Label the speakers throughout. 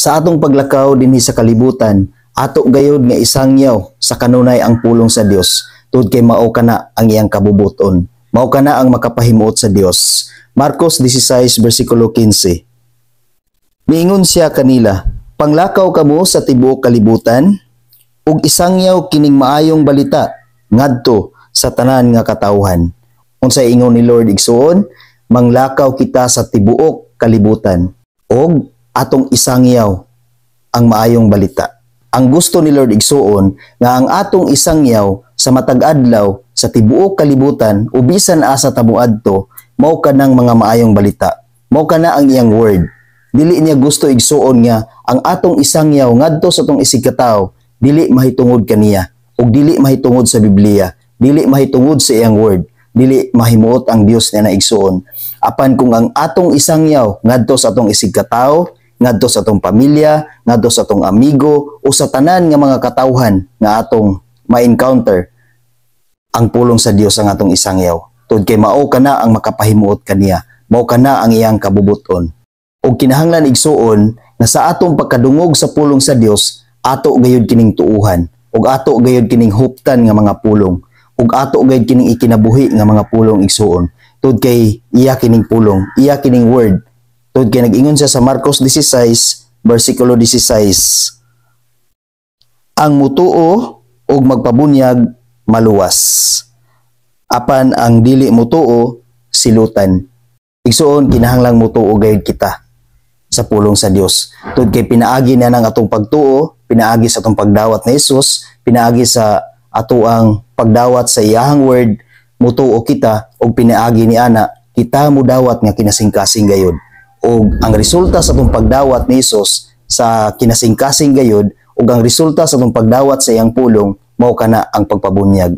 Speaker 1: Sa atong paglakaw dinhi sa kalibutan, ato gayud nga isangyaw sa kanunay ang pulong sa Dios. Tud kay mao kana ang iyang kabubuton. Mao kana ang makapahimuot sa Dios. Marcos 16 versikulo 15. Miingon siya kanila, panglakaw kamo sa tibuok kalibutan ug isangyaw kining maayong balita ngadto sa tanan nga katawhan. Unsay ingon ni Lord igsuon, manglakaw kita sa tibuok kalibutan ug atong isangyaw ang maayong balita. Ang gusto ni Lord igsuon nga ang atong isangyaw sa matag adlaw sa tibuok kalibutan o bisan asa tabuadto mao kanang mga maayong balita. Mao kana ang iyang word. Dili niya gusto igsuon nga ang atong isangyaw ngadto sa atong isigkatawo dili mahitungod kaniya ug dili mahitungod sa Biblia, dili mahitungod sa iyang word, dili mahimuot ang Dios niya na igsuon. Apan kung ang atong isangyaw ngadto sa atong isigkatawo, ngadto sa atong pamilya, ngadto sa atong amigo o sa tanan nga mga katawhan nga atong ma-encounter, ang pulong sa Dios ang atong isangyaw. Tud kay mao kana ang makapahimuot kaniya, mao kana ang iyang kabubuton. Ug kinahanglan igsuon nga sa atong pagkadungog sa pulong sa Dios, ato gayud kining tuuhan, ug ato gayud kining huptan nga mga pulong, ug ato gayud kining ikinabuhi nga mga pulong igsuon. Tud kay iya kining pulong, iya kining word. Tud kay nag-ingon siya sa Marcos 16 versikulo 16. Ang mutuo ug magpabunyag maluwas. Apan ang dili mutuo silutan. Igsuon kinahanglang mutuo gayud kita sa pulong sa Dios. Tud kay pinaagi na ng atong pagtuo, pinaagi sa atong pagdawat na Hesus, pinaagi sa atoang pagdawat sa iyahang word, mutuo kita ug pinaagi ni ana kita mudawat nga kinasingkasing gayud. Ug ang resulta sa atong pagdawat ni Hesus sa kinasingkasing gayud ug ang resulta sa atong pagdawat sa iyang pulong mao kana ang pagpabunyag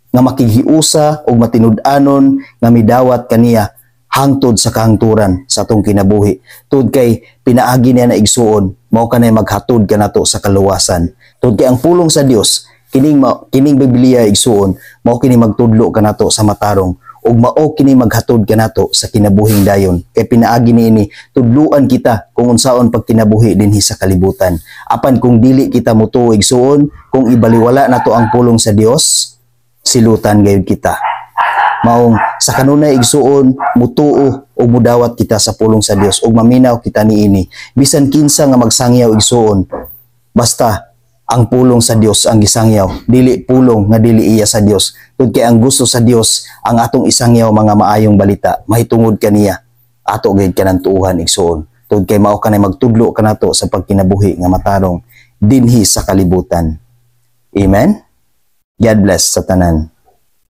Speaker 1: nga makighiusa ug matinud-anon nga midawat kaniya hangtod sa kahangturan sa atong kinabuhi. Tud kay pinaagi niya na igsuon mao kanay maghatod kanato sa kaluwasan. Tud kay ang pulong sa Dios kining Biblia igsuon mao kini magtudlo kanato sa matarong ug mao kini maghatod kanato sa kinabuhing dayon. Kay pinaagi niini tudluan kita kung unsaon pagkinabuhi dinhi sa kalibutan. Apan kung dili kita mutuo igsuon, kung ibaliwala nato ang pulong sa Dios, silutan gayud kita. Maong sa kanunay igsuon mutuo ug mudawat kita sa pulong sa Dios ug maminaw kita niini bisan kinsa nga magsangyaw igsuon, basta ang pulong sa Dios ang gisangyaw, dili pulong nga dili iya sa Dios. Tud kay ang gusto sa Dios ang atong isangyaw mga maayong balita mahitungod kaniya, ato gayud kanang tuuhan igsuon. Tud kay mao kanay magtudlo kanato sa pagkinabuhi nga matarong dinhi sa kalibutan. Amen. God bless sa tanan.